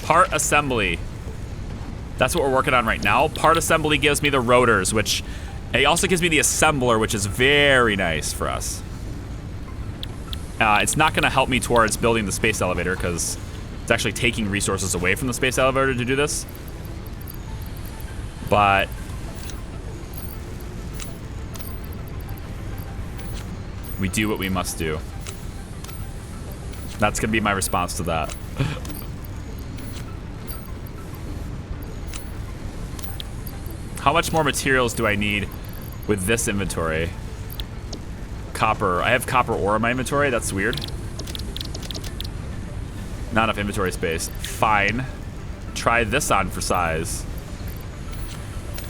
Part assembly. That's what we're working on right now. Part assembly gives me the rotors, which it also gives me the assembler, which is very nice for us. It's not going to help me towards building the space elevator because it's actually taking resources away from the space elevator to do this. But we do what we must do. That's going to be my response to that. How much more materials do I need with this inventory? Copper. I have copper ore in my inventory. That's weird. Not enough inventory space. Fine. Try this on for size.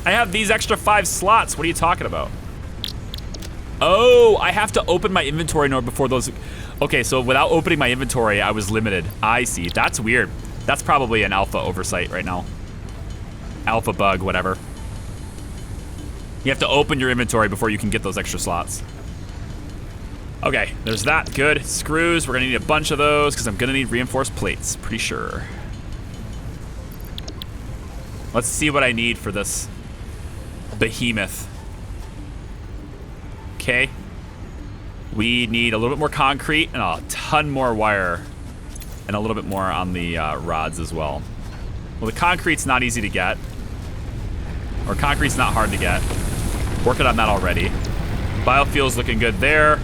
I have these extra 5 slots. What are you talking about? Oh, I have to open my inventory node before those. Okay, so without opening my inventory, I was limited. I see. That's weird. That's probably an alpha oversight right now. Alpha bug, whatever. You have to open your inventory before you can get those extra slots. Okay, there's that. Good. Screws. We're going to need a bunch of those because I'm going to need reinforced plates. Pretty sure. Let's see what I need for this behemoth. Okay. We need a little bit more concrete and a ton more wire. And a little bit more on the rods as well. Well, the concrete's not easy to get. Or concrete's not hard to get. Working on that already. Biofuel's looking good there.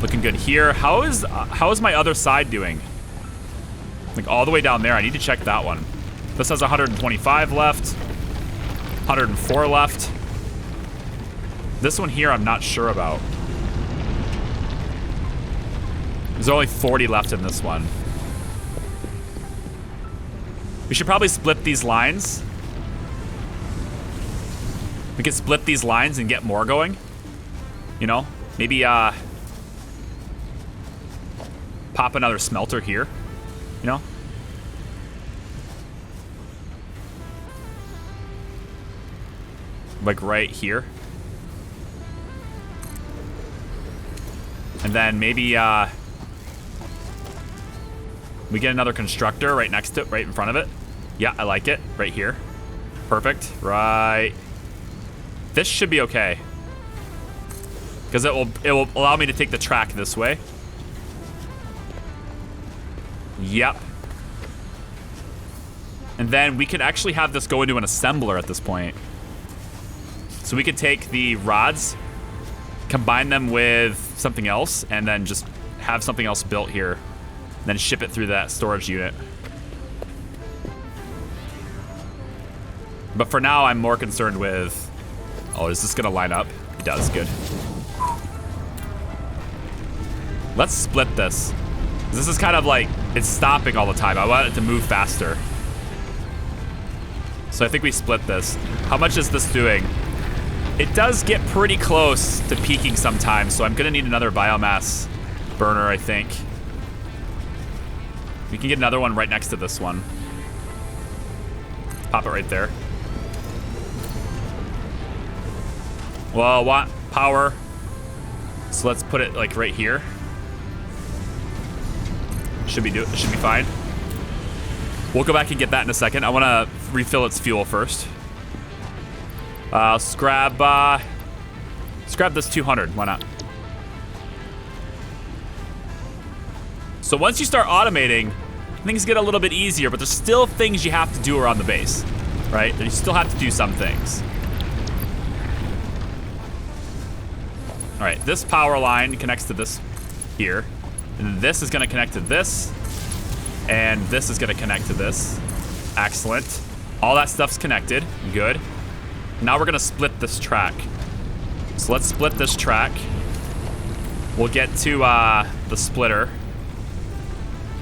Looking good here. How is my other side doing? Like all the way down there. I need to check that one. This has 125 left. 104 left. This one here I'm not sure about. There's only 40 left in this one. We should probably split these lines. We could split these lines and get more going. You know? Maybe, pop another smelter here. You know? Like right here. And then maybe, we get another constructor right next to it, right in front of it. Yeah, I like it. Right here. Perfect. Right. This should be okay. Because it will allow me to take the track this way. Yep. And then we can actually have this go into an assembler at this point. So we could take the rods, combine them with something else, and then just have something else built here. And then ship it through that storage unit. But for now, I'm more concerned with... Oh, is this gonna line up? It does, good. Let's split this. This is kind of like, it's stopping all the time. I want it to move faster. So I think we split this. How much is this doing? It does get pretty close to peaking sometimes, so I'm gonna need another biomass burner, I think. We can get another one right next to this one. Pop it right there. Well, I want power, so let's put it like right here. Should be fine. We'll go back and get that in a second. I want to refill its fuel first. Let's grab this 200. Why not? So once you start automating, things get a little bit easier, but there's still things you have to do around the base, right? You still have to do some things. All right, this power line connects to this here. And this is gonna connect to this. And this is gonna connect to this. Excellent. All that stuff's connected, good. Now we're gonna split this track. So let's split this track. We'll get to the splitter.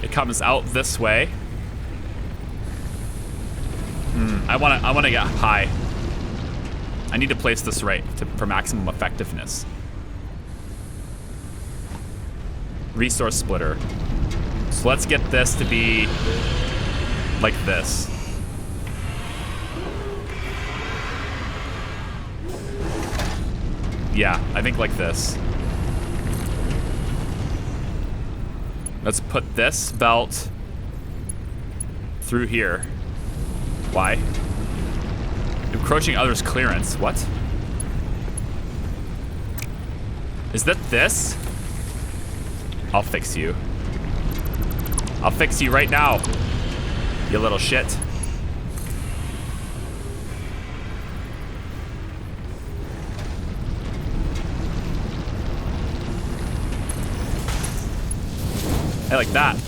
It comes out this way. I wanna get high. I need to place this right for maximum effectiveness. Resource splitter. So let's get this to be like this. Yeah, I think like this. Let's put this belt through here. Why? Encroaching others' clearance. What? Is that this? I'll fix you. I'll fix you right now, you little shit. I like that.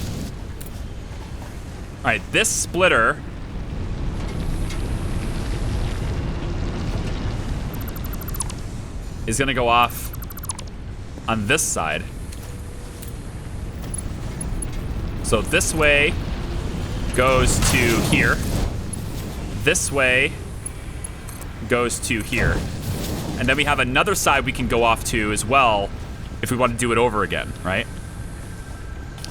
All right, this splitter is gonna go off on this side. So this way goes to here. This way goes to here. And then we have another side we can go off to as well if we want to do it over again, right?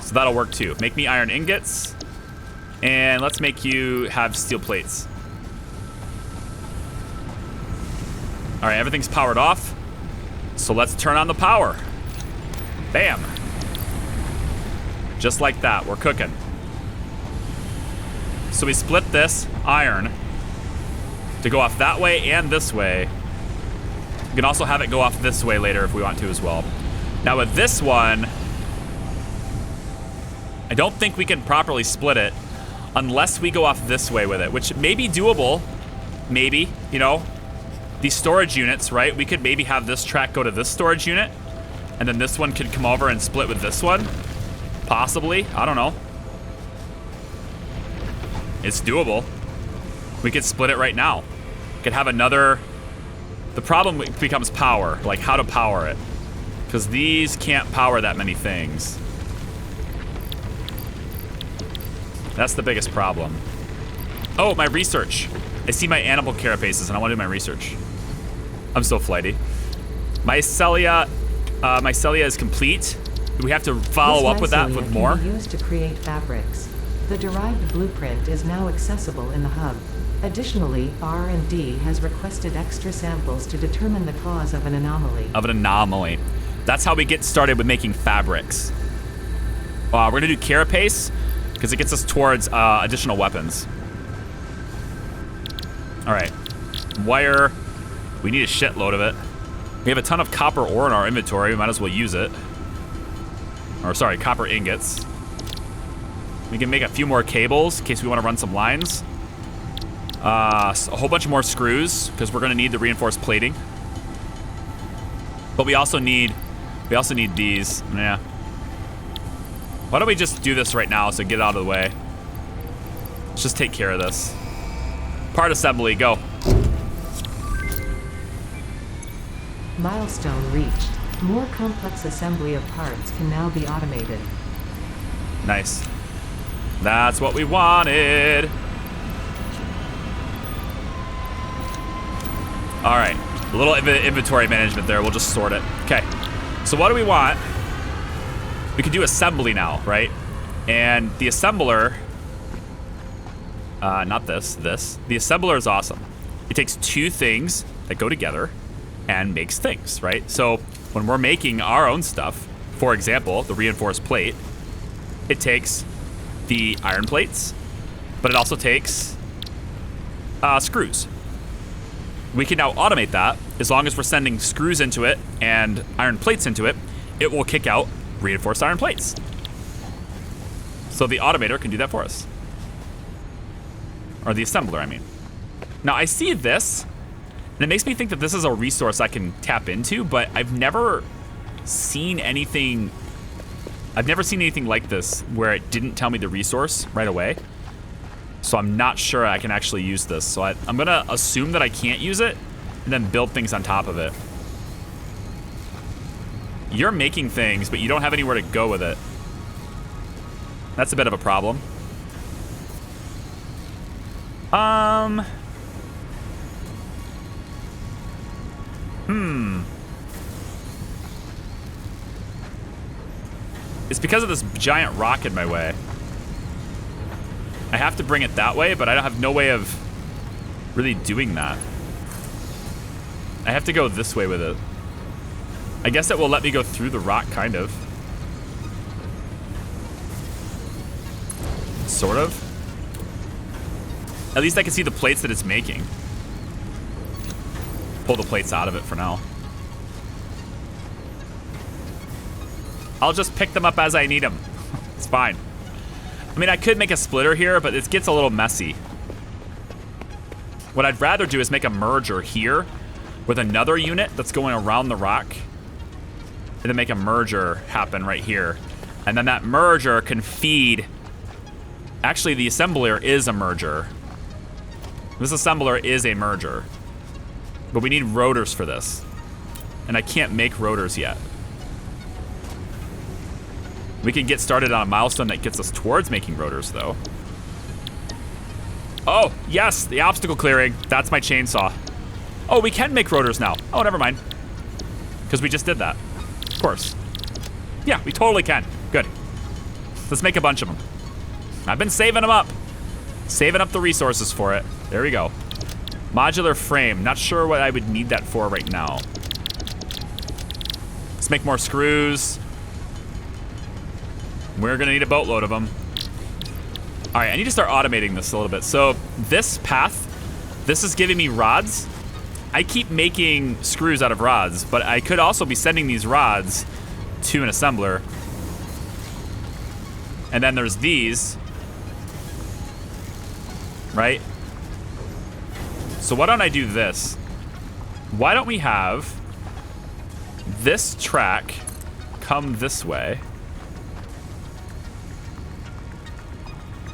So that'll work too. Make me iron ingots. And let's make you have steel plates. All right, everything's powered off. So let's turn on the power. Bam. Just like that, we're cooking. So we split this iron to go off that way and this way. We can also have it go off this way later if we want to as well. Now with this one, I don't think we can properly split it unless we go off this way with it, which may be doable. Maybe, you know, these storage units, right? We could maybe have this track go to this storage unit, and then this one could come over and split with this one. Possibly, I don't know. It's doable. We could split it right now. Could have another. The problem becomes power, like how to power it, because these can't power that many things. That's the biggest problem. Oh, my research. I see my animal carapaces and I want to do my research. I'm so flighty. Mycelia is complete. Do we have to follow up with that with more? Can be used to create fabrics. The derived blueprint is now accessible in the hub. Additionally, R&D has requested extra samples to determine the cause of an anomaly. That's how we get started with making fabrics. We're gonna do carapace because it gets us towards additional weapons. All right, wire. We need a shitload of it. We have a ton of copper ore in our inventory. We might as well use it. Or sorry, copper ingots. We can make a few more cables in case we want to run some lines. A whole bunch more screws because we're going to need the reinforced plating. But we also need these. Yeah. Why don't we just do this right now so get it out of the way? Let's just take care of this. Part assembly, go. Milestone reached. More complex assembly of parts can now be automated. Nice. That's what we wanted. All right, a little inventory management there. We'll just sort it. Okay, so what do we want? We can do assembly now, right? And the assembler, not this. The assembler is awesome. It takes two things that go together and makes things, right? So when we're making our own stuff, for example, the reinforced plate, it takes the iron plates, but it also takes screws. We can now automate that. As long as we're sending screws into it and iron plates into it, it will kick out reinforced iron plates. So the automator can do that for us. Or the assembler, I mean. Now I see this, and it makes me think that this is a resource I can tap into, but I've never seen anything like this where it didn't tell me the resource right away. So I'm not sure I can actually use this. So I'm gonna assume that I can't use it and then build things on top of it. You're making things, but you don't have anywhere to go with it. That's a bit of a problem. It's because of this giant rock in my way. I have to bring it that way, but I don't have no way of really doing that. I have to go this way with it. I guess it will let me go through the rock, kind of. Sort of. At least I can see the plates that it's making. Pull the plates out of it for now. I'll just pick them up as I need them. It's fine. I mean, I could make a splitter here, but it gets a little messy. What I'd rather do is make a merger here with another unit that's going around the rock. And then make a merger happen right here. And then that merger can feed... Actually, the assembler is a merger. This assembler is a merger. But we need rotors for this. And I can't make rotors yet. We can get started on a milestone that gets us towards making rotors, though. Oh, yes, the obstacle clearing. That's my chainsaw. Oh, we can make rotors now. Oh, never mind. Because we just did that. Of course. Yeah, we totally can. Good. Let's make a bunch of them. I've been saving them up. Saving up the resources for it. There we go. Modular frame. Not sure what I would need that for right now. Let's make more screws. We're gonna need a boatload of them. All right, I need to start automating this a little bit. So this path, this is giving me rods. I keep making screws out of rods, but I could also be sending these rods to an assembler. And then there's these, right? So why don't I do this? Why don't we have this track come this way?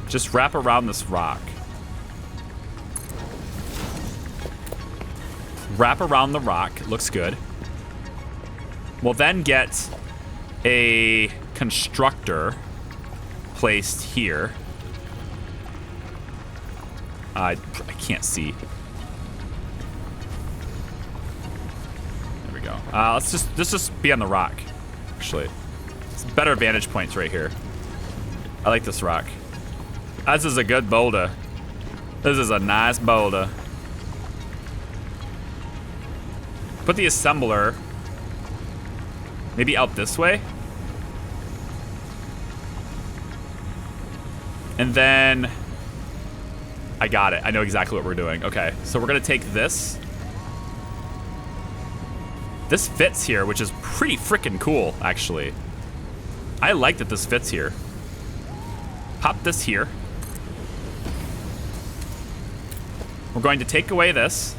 Just wrap around this rock. Wrap around the rock. Looks good. We'll then get a constructor placed here. I can't see. There we go. Let's just be on the rock. Actually, it's better vantage points right here. I like this rock. This is a good boulder. This is a nice boulder. Put the assembler maybe out this way. And then I got it. I know exactly what we're doing. Okay, so we're gonna take this. This fits here, which is pretty freaking cool, actually. I like that this fits here. Pop this here. We're going to take away this.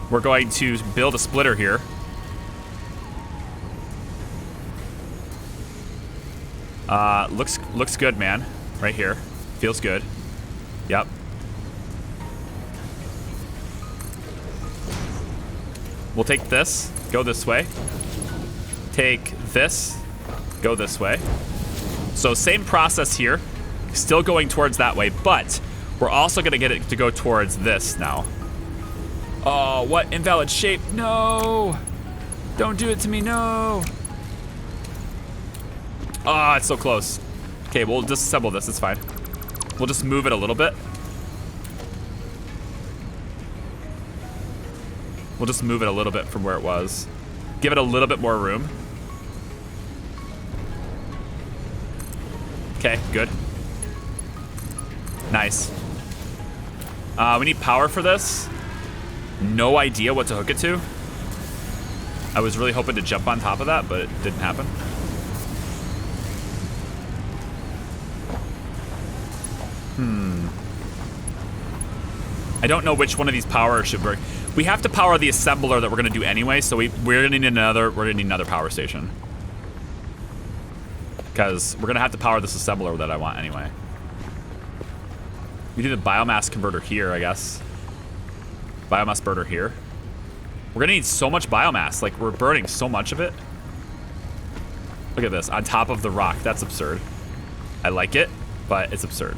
We're going to build a splitter here. Looks good, man. Right here. Feels good. Yep. We'll take this, go this way. Take this, go this way. So same process here. Still going towards that way, but we're also gonna get it to go towards this now. Oh, what invalid shape? No! Don't do it to me, no! Ah, it's so close. Okay, we'll disassemble this, it's fine. We'll just move it a little bit. We'll just move it a little bit from where it was. Give it a little bit more room. Okay, good. Nice. We need power for this. No idea what to hook it to. I was really hoping to jump on top of that, but it didn't happen. I don't know which one of these powers should work. We have to power the assembler that we're gonna do anyway, so we're gonna need another power station. Because we're gonna have to power this assembler that I want anyway. We do the biomass converter here, I guess. Biomass burner here. We're gonna need so much biomass, like we're burning so much of it. Look at this, on top of the rock, that's absurd. I like it, but it's absurd.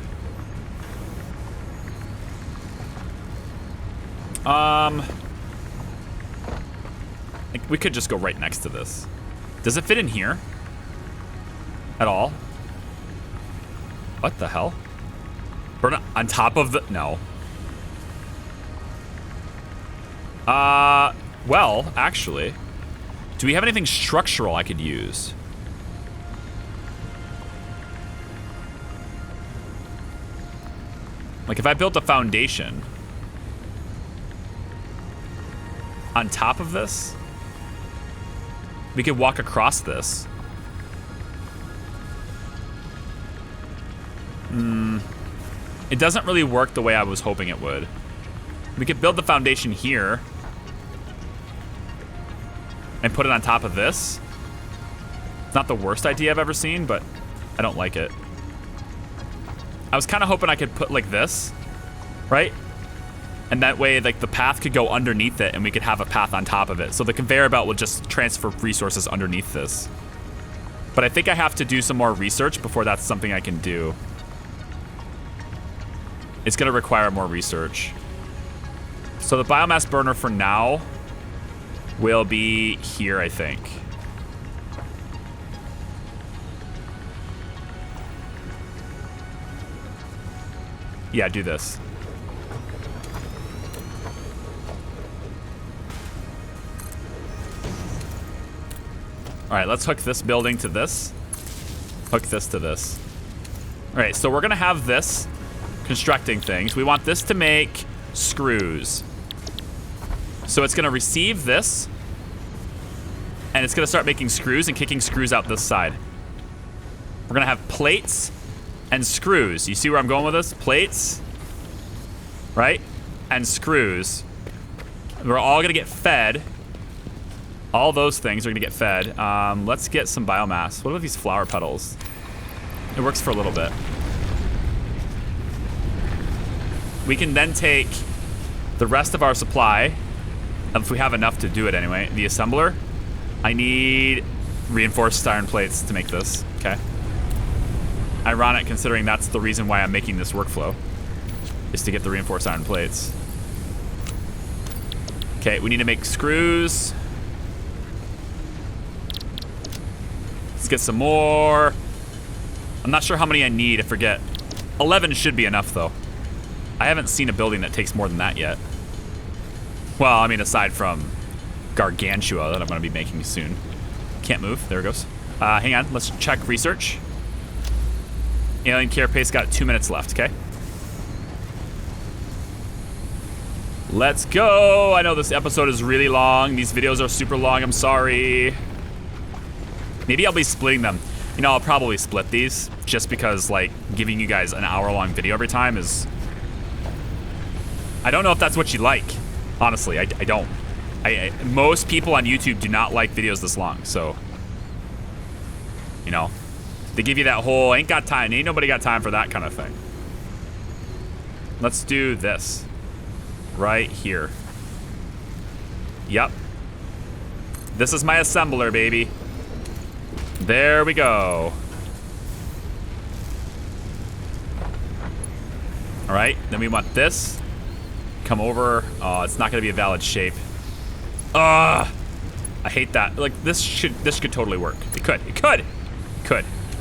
Like we could just go right next to this. Does it fit in here? At all? What the hell? Burn it on top of the, no. Well, actually, do we have anything structural I could use? Like if I built a foundation on top of this, we could walk across this. It doesn't really work the way I was hoping it would. We could build the foundation here and put it on top of this. It's not the worst idea I've ever seen, but I don't like it. I was kind of hoping I could put like this, right? And that way, like the path could go underneath it and we could have a path on top of it. So the conveyor belt will just transfer resources underneath this. But I think I have to do some more research before that's something I can do. It's gonna require more research. So the biomass burner for now will be here, I think. Yeah, do this. All right, let's hook this building to this. Hook this to this. All right, so we're gonna have this constructing things. We want this to make screws. So it's gonna receive this, and it's gonna start making screws and kicking screws out this side. We're gonna have plates and screws. You see where I'm going with this? Plates, right? And screws. We're all gonna get fed. All those things are gonna get fed. Let's get some biomass. What about these flower petals? It works for a little bit. We can then take the rest of our supply, if we have enough to do it anyway, the assembler. I need reinforced iron plates to make this, okay? Ironic considering that's the reason why I'm making this workflow, is to get the reinforced iron plates. Okay, we need to make screws. Let's get some more. I'm not sure how many I need, I forget. 11 should be enough though. I haven't seen a building that takes more than that yet. Well, I mean, aside from Gargantua that I'm gonna be making soon. Can't move, there it goes. Hang on, let's check research. Alien Carapace got 2 minutes left, okay? Let's go. I know this episode is really long. These videos are super long, I'm sorry. Maybe I'll be splitting them. You know, I'll probably split these just because like giving you guys an hour-long video every time is, I don't know if that's what you like. Honestly, I don't. Most people on YouTube do not like videos this long, so, you know, they give you that whole ain't got time, ain't nobody got time for that kind of thing. Let's do this right here. Yep. This is my assembler, baby. There we go. All right, then we want this. Come over. Oh, it's not gonna be a valid shape. I hate that. Like this could totally work. It could.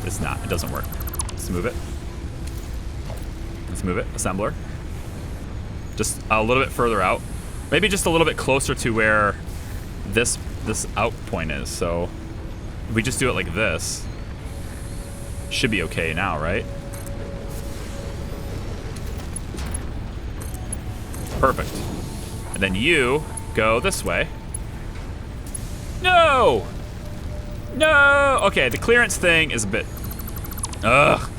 It's not, it doesn't work. Let's move it. Let's move it, assembler. Just a little bit further out. Maybe just a little bit closer to where this out point is. So if we just do it like this, should be okay now, right? Perfect. And then you go this way. No! No! Okay, the clearance thing is a bit... Ugh.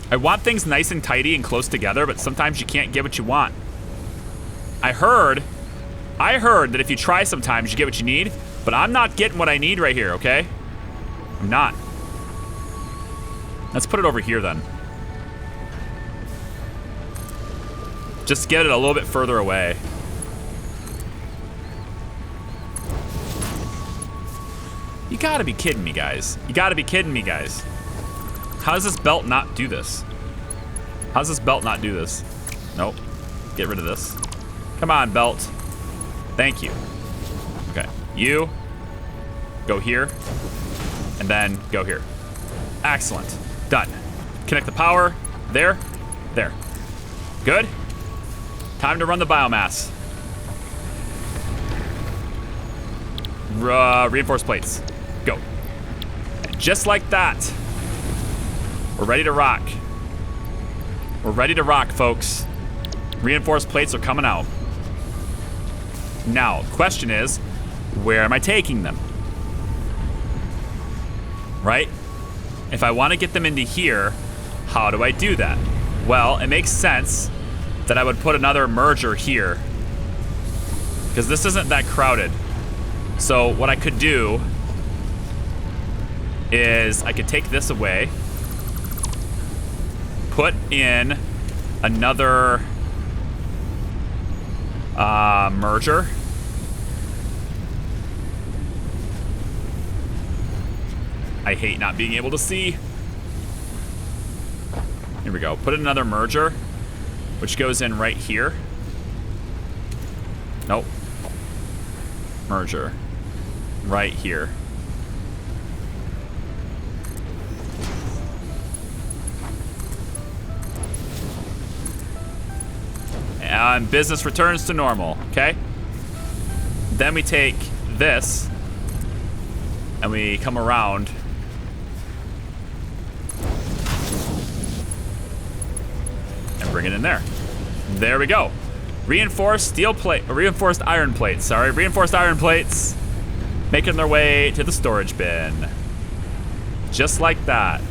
I want things nice and tidy and close together, but sometimes you can't get what you want. I heard that if you try sometimes you get what you need, but I'm not getting what I need right here, okay? I'm not. Let's put it over here then. Just get it a little bit further away. You gotta be kidding me, guys. You gotta be kidding me, guys. How does this belt not do this? How does this belt not do this? Nope. Get rid of this. Come on, belt. Thank you. Okay. You go here, and then go here. Excellent. Done. Connect the power. There. There. Good. Time to run the biomass. Reinforced plates. Go. And just like that, we're ready to rock. We're ready to rock, folks. Reinforced plates are coming out. Now, question is, where am I taking them? Right? If I want to get them into here, how do I do that? Well, it makes sense that I would put another merger here, because this isn't that crowded. So what I could do is I could take this away, put in another merger. I hate not being able to see. Here we go. Put in another merger, which goes in right here. Nope. Merger. Right here. And business returns to normal, okay? Then we take this and we come around and bring it in there. There we go. Reinforced steel plate, reinforced iron plates, sorry. Reinforced iron plates making their way to the storage bin. Just like that.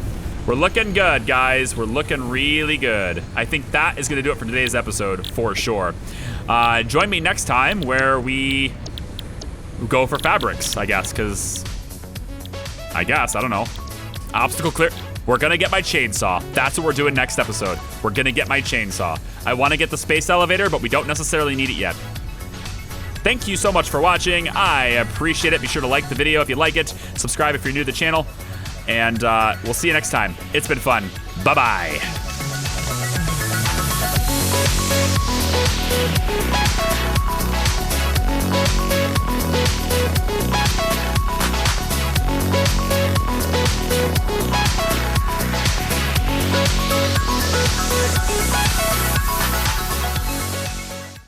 We're looking good, guys. We're looking really good. I think that is going to do it for today's episode, for sure. Join me next time where we go for fabrics, I guess, because... I don't know. Obstacle clear. We're going to get my chainsaw. That's what we're doing next episode. We're going to get my chainsaw. I want to get the space elevator, but we don't necessarily need it yet. Thank you so much for watching. I appreciate it. Be sure to like the video if you like it. Subscribe if you're new to the channel. And we'll see you next time. It's been fun. Bye-bye.